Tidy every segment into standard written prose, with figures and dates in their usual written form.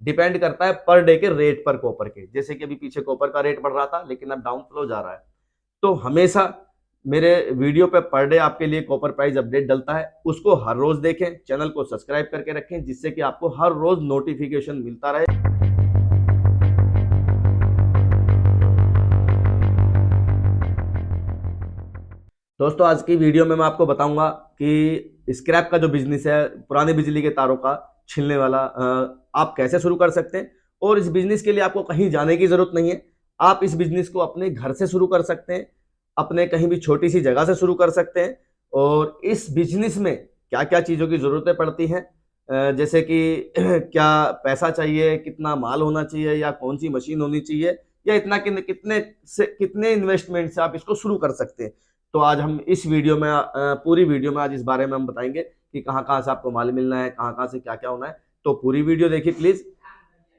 Depend करता है per day के रेट पर कॉपर के। जैसे कि अभी पीछे कॉपर का रेट बढ़ रहा था, लेकिन अब डाउन फ्लो जा रहा है। तो हमेशा मेरे वीडियो पे पर डे आपके लिए कॉपर प्राइस अपडेट डलता है, उसको हर रोज देखें, चैनल को सब्सक्राइब करके रखें, जिससे कि आपको हर रोज नोटिफिकेशन मिलता रहे। दोस्तों, आज की वीडियो में मैं आपको बताऊंगा कि स्क्रैप का जो बिजनेस है, पुराने बिजली के तारों का छीलने वाला, आप कैसे शुरू कर सकते हैं। और इस बिजनेस के लिए आपको कहीं जाने की जरूरत नहीं है। आप इस बिजनेस को अपने घर से शुरू कर सकते हैं, अपने कहीं भी छोटी सी जगह से शुरू कर सकते हैं। और इस बिजनेस में क्या क्या चीज़ों की ज़रूरतें पड़ती हैं, जैसे कि क्या पैसा चाहिए, कितना माल होना चाहिए, या कौन सी मशीन होनी चाहिए, या इतना कितने इन्वेस्टमेंट से आप इसको शुरू कर सकते हैं। तो आज हम इस वीडियो में पूरी वीडियो में आज इस बारे में हम बताएंगे कि कहाँ कहाँ से आपको माल मिलना है, कहाँ कहाँ से क्या क्या होना है। तो पूरी वीडियो देखिए प्लीज,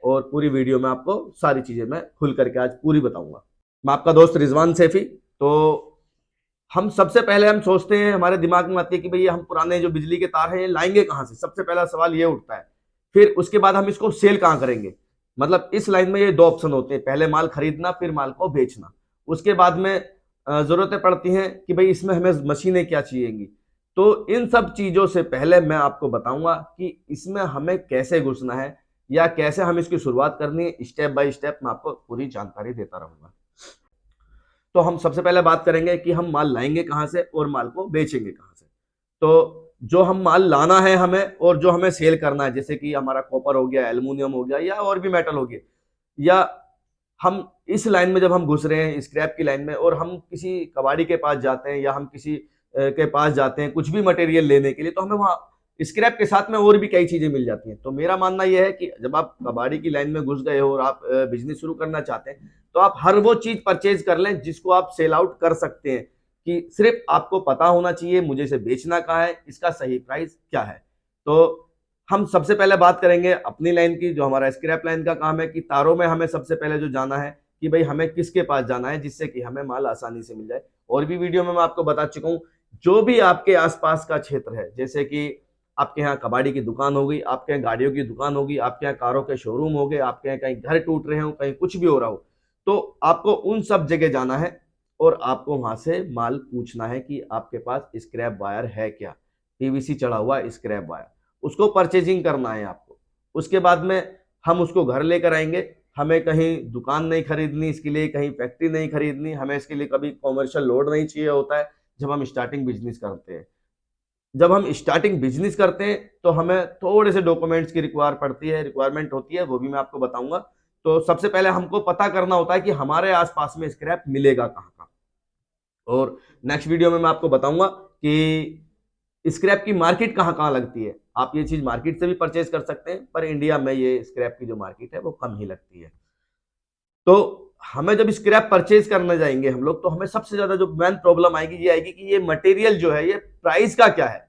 और पूरी वीडियो में आपको सारी चीजें मैं खुल करके आज पूरी बताऊंगा। मैं आपका दोस्त रिजवान सैफी। तो हम सबसे पहले हम सोचते हैं, हमारे दिमाग में आती है कि भैया हम पुराने जो बिजली के तार हैं ये लाएंगे कहाँ से। सबसे पहला सवाल ये उठता है। फिर उसके बाद हम इसको सेल कहाँ करेंगे। मतलब इस लाइन में ये दो ऑप्शन होते हैं, पहले माल खरीदना, फिर माल को बेचना। उसके बाद में जरूरतें पड़ती हैं कि भाई इसमें हमें मशीनें क्या चाहिएंगी। तो इन सब चीजों से पहले मैं आपको बताऊंगा कि इसमें हमें कैसे घुसना है, या कैसे हम इसकी शुरुआत करनी है। स्टेप बाय स्टेप मैं आपको पूरी जानकारी देता रहूंगा। तो हम सबसे पहले बात करेंगे कि हम माल लाएंगे कहाँ से और माल को बेचेंगे कहाँ से। तो जो हम माल लाना है हमें, और जो हमें सेल करना है, जैसे कि हमारा कॉपर हो गया, एल्युमिनियम हो गया, या और भी मेटल हो गया, या हम इस लाइन में जब हम घुस रहे हैं स्क्रैप की लाइन में, और हम किसी कबाड़ी के पास जाते हैं, या हम किसी के पास जाते हैं कुछ भी मटेरियल लेने के लिए, तो हमें वहाँ स्क्रैप के साथ में और भी कई चीजें मिल जाती हैं। तो मेरा मानना यह है कि जब आप कबाड़ी की लाइन में घुस गए हो और आप बिजनेस शुरू करना चाहते हैं, तो आप हर वो चीज परचेज कर लें जिसको आप सेल आउट कर सकते हैं। कि सिर्फ आपको पता होना चाहिए मुझे इसे बेचना कहाँ है, इसका सही प्राइस क्या है। तो हम सबसे पहले बात करेंगे अपनी लाइन की, जो हमारा स्क्रैप लाइन का काम है, कि तारों में हमें सबसे पहले जो जाना है कि भाई हमें किसके पास जाना है जिससे कि हमें माल आसानी से मिल जाए। और भी वीडियो में मैं आपको बता चुका हूँ, जो भी आपके आसपास का क्षेत्र है, जैसे कि आपके यहाँ कबाड़ी की दुकान हो गई, आपके यहाँ गाड़ियों की दुकान होगी, आपके यहाँ कारों के शोरूम हो गए, आपके यहाँ कहीं घर टूट रहे हो, कहीं कुछ भी हो रहा हो, तो आपको उन सब जगह जाना है और आपको वहां से माल पूछना है कि आपके पास स्क्रैप वायर है क्या, पीवीसी चढ़ा हुआ स्क्रैप वायर, उसको परचेजिंग करना है आपको। उसके बाद में हम उसको घर लेकर आएंगे। हमें कहीं दुकान नहीं खरीदनी इसके लिए, कहीं फैक्ट्री नहीं खरीदनी, हमें इसके लिए कभी कॉमर्शियल लोड नहीं चाहिए होता है जब हम स्टार्टिंग बिजनेस करते हैं। जब हम स्टार्टिंग बिजनेस करते हैं तो हमें थोड़े से डॉक्यूमेंट्स की रिक्वायरमेंट होती है, वो भी मैं आपको बताऊंगा। तो सबसे पहले हमको पता करना होता है कि हमारे आसपास में स्क्रैप मिलेगा कहाँ का। और नेक्स्ट वीडियो में मैं आपको बताऊंगा कि स्क्रैप की मार्केट कहाँ कहाँ लगती है। आप ये चीज मार्केट से भी परचेज कर सकते हैं, पर इंडिया में ये स्क्रैप की जो मार्केट है वो कम ही लगती है। तो हमें जब स्क्रैप परचेज करने जाएंगे हम लोग, तो हमें सबसे ज्यादा जो मेन प्रॉब्लम आएगी ये आएगी कि ये मटेरियल जो है ये प्राइस का क्या है।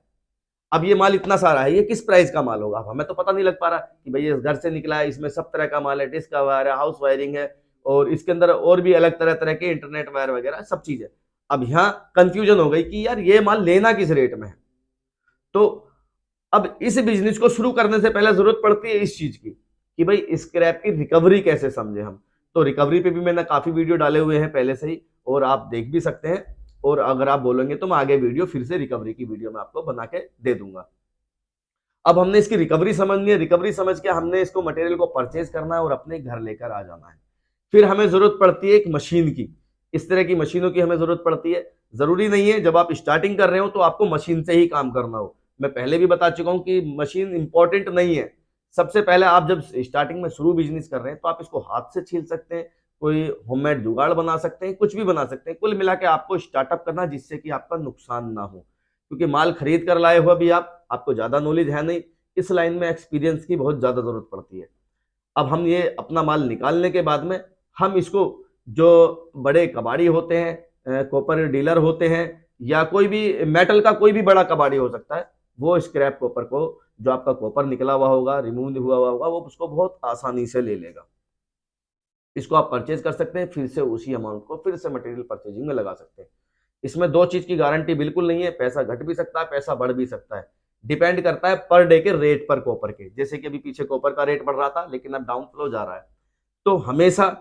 अब ये माल इतना सारा है, ये किस प्राइस का माल होगा। अब हमें तो पता नहीं लग पा रहा कि भाई ये घर से निकला है, इसमें सब तरह का माल है, डिस्क का वायर है, हाउस वायरिंग है, और इसके अंदर और भी अलग तरह तरह के इंटरनेट वायर वगैरह सब चीज है। अब यहाँ कंफ्यूजन हो गई कि यार ये माल लेना किस रेट में है। तो अब इस बिजनेस को शुरू करने से पहले जरूरत पड़ती है इस चीज की कि भाई स्क्रैप की रिकवरी कैसे समझे हम। तो रिकवरी पे भी मैंने काफी वीडियो डाले हुए हैं पहले से ही, और आप देख भी सकते हैं। और अगर आप बोलेंगे तो मैं आगे वीडियो फिर से रिकवरी की वीडियो में आपको बना के दे दूंगा। अब हमने इसकी रिकवरी समझनी है, रिकवरी समझ के हमने इसको मटेरियल को परचेज करना है और अपने घर लेकर आ जाना है। फिर हमें जरूरत पड़ती है एक मशीन की। इस तरह की मशीनों की हमें जरूरत पड़ती है। जरूरी नहीं है जब आप स्टार्टिंग कर रहे हो तो आपको मशीन से ही काम करना हो। मैं पहले भी बता चुका हूं कि मशीन इंपॉर्टेंट नहीं है। सबसे पहले आप जब स्टार्टिंग में शुरू बिजनेस कर रहे हैं तो आप इसको हाथ से छील सकते हैं, कोई होममेड जुगाड़ बना सकते हैं, कुछ भी बना सकते हैं। कुल मिला के आपको स्टार्टअप करना जिससे कि आपका नुकसान ना हो, क्योंकि माल खरीद कर लाए हुआ भी आपको ज्यादा नॉलेज है नहीं। इस लाइन में एक्सपीरियंस की बहुत ज्यादा जरूरत पड़ती है। अब हम ये अपना माल निकालने के बाद में हम इसको, जो बड़े कबाड़ी होते हैं, कॉपर डीलर होते हैं, या कोई भी मेटल का कोई भी बड़ा कबाड़ी हो सकता है, वो स्क्रैप कॉपर को, जो आपका कॉपर निकला हुआ होगा, रिमूव हुआ होगा, वो उसको बहुत आसानी से ले लेगा। इसको आप परचेज कर सकते हैं, फिर से उसी अमाउंट को फिर से मटेरियल परचेजिंग में लगा सकते हैं। इसमें दो चीज की गारंटी बिल्कुल नहीं है, पैसा घट भी सकता है, पैसा बढ़ भी सकता है। डिपेंड करता है पर डे के रेट पर कॉपर के। जैसे कि अभी पीछे कॉपर का रेट बढ़ रहा था, लेकिन अब डाउन फ्लो जा रहा है। तो हमेशा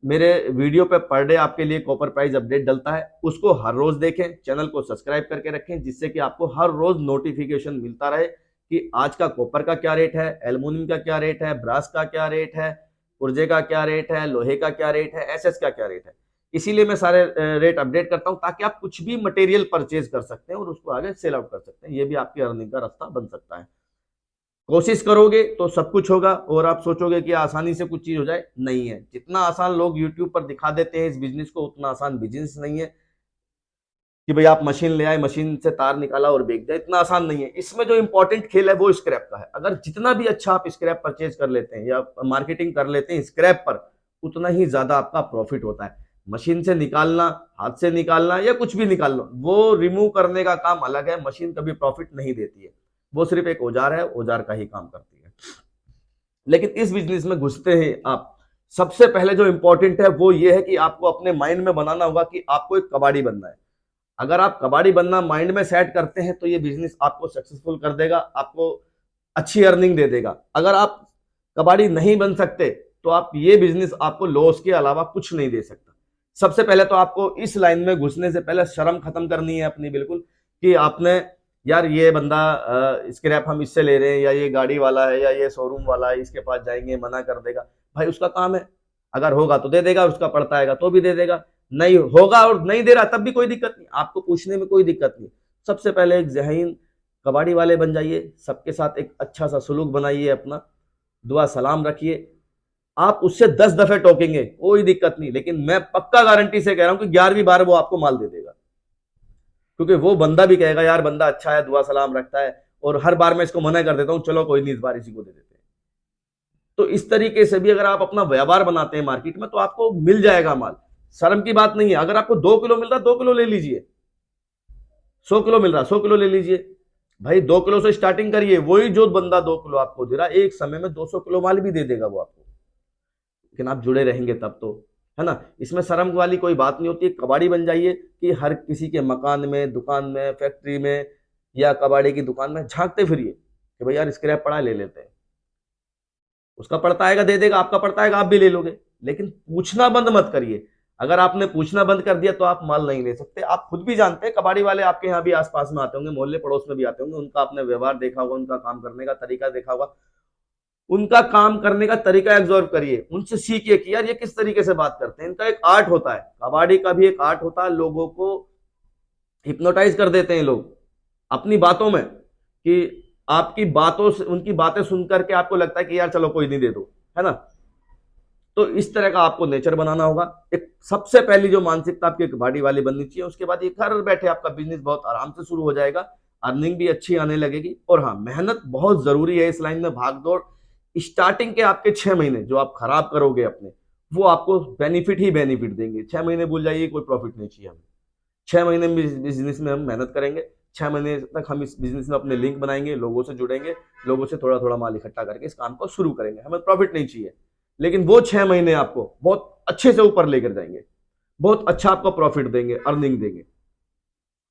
मेरे वीडियो पे पर डे आपके लिए कॉपर प्राइस अपडेट डलता है, उसको हर रोज देखें, चैनल को सब्सक्राइब करके रखें, जिससे कि आपको हर रोज नोटिफिकेशन मिलता रहे कि आज का कॉपर का क्या रेट है, एल्युमिनियम का क्या रेट है, ब्रास का क्या रेट है, पुर्जे का क्या रेट है, लोहे का क्या रेट है, एसएस का क्या रेट है। इसीलिए मैं सारे रेट अपडेट करता हूं, ताकि आप कुछ भी मटेरियल परचेज कर सकते हैं और उसको आगे सेल आउट कर सकते हैं। ये भी आपकी अर्निंग का रास्ता बन सकता है। कोशिश करोगे तो सब कुछ होगा। और आप सोचोगे कि आसानी से कुछ चीज हो जाए, नहीं है। जितना आसान लोग यूट्यूब पर दिखा देते हैं इस बिजनेस को, उतना आसान बिजनेस नहीं है कि भाई आप मशीन ले आए, मशीन से तार निकाला और बेच दिया। इतना आसान नहीं है। इसमें जो इंपॉर्टेंट खेल है वो स्क्रैप का है। अगर जितना भी अच्छा आप स्क्रैप परचेज कर लेते हैं या मार्केटिंग कर लेते हैं स्क्रैप पर, उतना ही ज्यादा आपका प्रॉफिट होता है। मशीन से निकालना, हाथ से निकालना या कुछ भी निकालना, वो रिमूव करने का काम अलग है। मशीन कभी प्रॉफिट नहीं देती है, वो सिर्फ एक औजार है, औजार का ही काम करती है। लेकिन इस बिजनेस में घुसते हैं आप, सबसे पहले जो इंपॉर्टेंट है वो ये है कि आपको अपने माइंड में बनाना होगा कि आपको एक कबाड़ी बनना है। अगर आप कबाड़ी बनना माइंड में सेट करते हैं तो ये बिजनेस आपको सक्सेसफुल कर देगा, आपको अच्छी अर्निंग दे देगा। अगर आप कबाड़ी नहीं बन सकते तो आप ये बिजनेस आपको लॉस के अलावा कुछ नहीं दे सकता। सबसे पहले तो आपको इस लाइन में घुसने से पहले शर्म खत्म करनी है अपनी, बिल्कुल, कि आपने यार ये बंदा स्क्रैप हम इससे ले रहे हैं, या ये गाड़ी वाला है, या ये शोरूम वाला है, इसके पास जाएंगे मना कर देगा। भाई उसका काम है, अगर होगा तो दे देगा, उसका पड़ता है तो भी दे देगा, नहीं होगा और नहीं दे रहा तब भी कोई दिक्कत नहीं, आपको पूछने में कोई दिक्कत नहीं। सबसे पहले एक ज़हीन कबाड़ी वाले बन जाइए, सबके साथ एक अच्छा सा सुलूक बनाइए, अपना दुआ सलाम रखिए। आप उससे 10 दफे टोकेंगे कोई दिक्कत नहीं, लेकिन मैं पक्का गारंटी से कह रहा हूं कि 11वीं बार वो आपको माल दे देगा, क्योंकि वो बंदा भी कहेगा यार बंदा अच्छा है, दुआ सलाम रखता है, और हर बार मैं इसको मना कर देता हूं, चलो कोई नहीं इस बार इसी को दे देते हैं। तो इस तरीके से भी अगर आप अपना व्यवहार बनाते हैं मार्केट में तो आपको मिल जाएगा माल। शर्म की बात नहीं है। अगर आपको 2 किलो मिल रहा है 2 किलो ले लीजिए, 100 किलो मिल रहा है 100 किलो ले लीजिए। भाई 2 किलो से स्टार्टिंग करिए। वही जो बंदा 2 किलो आपको दे रहा है, एक समय में 200 किलो माल भी दे देगा वो आपको, लेकिन आप जुड़े रहेंगे तब तो, है ना। इसमें शर्म वाली कोई बात नहीं होती। कबाड़ी बन जाइए कि हर किसी के मकान में, दुकान में, फैक्ट्री में या कबाड़ी की दुकान में झांकते फिरिए कि भाई यार स्क्रैप पड़ा ले लेते हैं। उसका पड़ता आएगा दे देगा, आपका पड़ता आएगा आप भी ले लोगे, लेकिन पूछना बंद मत करिए। अगर आपने पूछना बंद कर दिया तो आप माल नहीं ले सकते। आप खुद भी जानते हैं, कबाड़ी वाले आपके यहाँ भी आसपास में आते होंगे, मोहल्ले पड़ोस में भी आते होंगे, उनका आपने व्यवहार देखा होगा, उनका काम करने का तरीका देखा होगा। उनका काम करने का तरीका एब्जॉर्व करिए, उनसे सीखिए कि यार ये किस तरीके से बात करते हैं। इनका एक आर्ट होता है, कबाड़ी का भी एक आर्ट होता है। लोगों को हिप्नोटाइज कर देते हैं लोग अपनी बातों में, कि आपकी बातों से, उनकी बातें सुन करके आपको लगता है कि यार चलो कोई नहीं दे दो, है ना। तो इस तरह का आपको नेचर बनाना होगा। एक सबसे पहली जो मानसिकता आपकी कबाड़ी वाली बननी चाहिए। उसके बाद ये घर बैठे आपका बिजनेस बहुत आराम से शुरू हो जाएगा, अर्निंग भी अच्छी आने लगेगी। और हाँ, मेहनत बहुत जरूरी है इस लाइन में, भाग दौड़। स्टार्टिंग के आपके 6 महीने जो आप खराब करोगे अपने, वो आपको बेनिफिट ही बेनिफिट देंगे। 6 महीने भूल जाइए, कोई प्रॉफिट नहीं चाहिए हमें। 6 महीने में बिजनेस में हम मेहनत करेंगे, 6 महीने तक हम इस बिजनेस में अपने लिंक बनाएंगे, लोगों से जुड़ेंगे, लोगों से थोड़ा थोड़ा माल इकट्ठा करके इस काम को शुरू करेंगे। हमें प्रॉफिट नहीं चाहिए, लेकिन वो 6 महीने आपको बहुत अच्छे से ऊपर लेकर जाएंगे, बहुत अच्छा आपको प्रॉफिट देंगे, अर्निंग देंगे।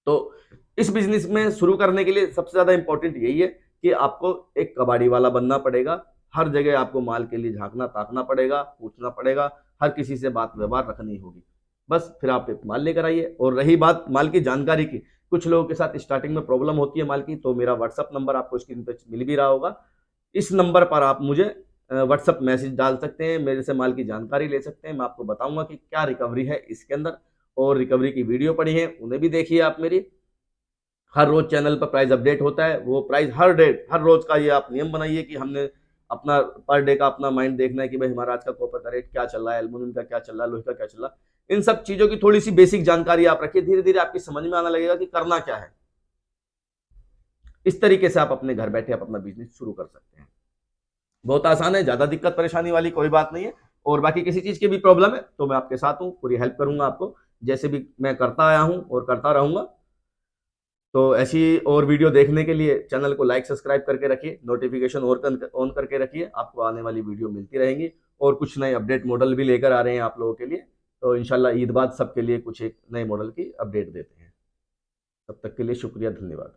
तो इस बिजनेस में शुरू करने के लिए सबसे ज्यादा इंपॉर्टेंट यही है कि आपको एक कबाड़ी वाला बनना पड़ेगा। हर जगह आपको माल के लिए झांकना ताकना पड़ेगा, पूछना पड़ेगा, हर किसी से बात व्यवहार रखनी होगी। बस फिर आप एक माल लेकर आइए। और रही बात माल की जानकारी की, कुछ लोगों के साथ स्टार्टिंग में प्रॉब्लम होती है माल की, तो मेरा व्हाट्सअप नंबर आपको स्क्रीन पे मिल भी रहा होगा। इस नंबर पर आप मुझे व्हाट्सअप मैसेज डाल सकते हैं, मेरे से माल की जानकारी ले सकते हैं। मैं आपको बताऊंगा कि क्या रिकवरी है इसके अंदर, और रिकवरी की वीडियो पड़ी है उन्हें भी देखिए आप मेरी। हर रोज चैनल पर प्राइस अपडेट होता है, वो प्राइस हर डेट हर रोज का, ये आप नियम बनाइए कि हमने अपना पर डे का अपना माइंड देखना है कि भाई हमारा आज का कॉपर का रेट क्या चल रहा है, एल्युमिनियम का क्या चल रहा है, लोहे का क्या चल रहा है। इन सब चीजों की थोड़ी सी बेसिक जानकारी आप रखिए, धीरे धीरे आपकी समझ में आने लगेगा कि करना क्या है। इस तरीके से आप अपने घर बैठे आप अपना बिजनेस शुरू कर सकते हैं। बहुत आसान है, ज्यादा दिक्कत परेशानी वाली कोई बात नहीं है। और बाकी किसी चीज की भी प्रॉब्लम है तो मैं आपके साथ हूँ, पूरी हेल्प करूंगा आपको, जैसे भी मैं करता आया हूँ और करता रहूंगा। तो ऐसी और वीडियो देखने के लिए चैनल को लाइक सब्सक्राइब करके रखिए, नोटिफिकेशन ऑन करके रखिए, आपको आने वाली वीडियो मिलती रहेंगी। और कुछ नए अपडेट मॉडल भी लेकर आ रहे हैं आप लोगों के लिए, तो इंशाल्लाह ईद बाद सबके लिए कुछ एक नए मॉडल की अपडेट देते हैं। तब तक के लिए शुक्रिया, धन्यवाद।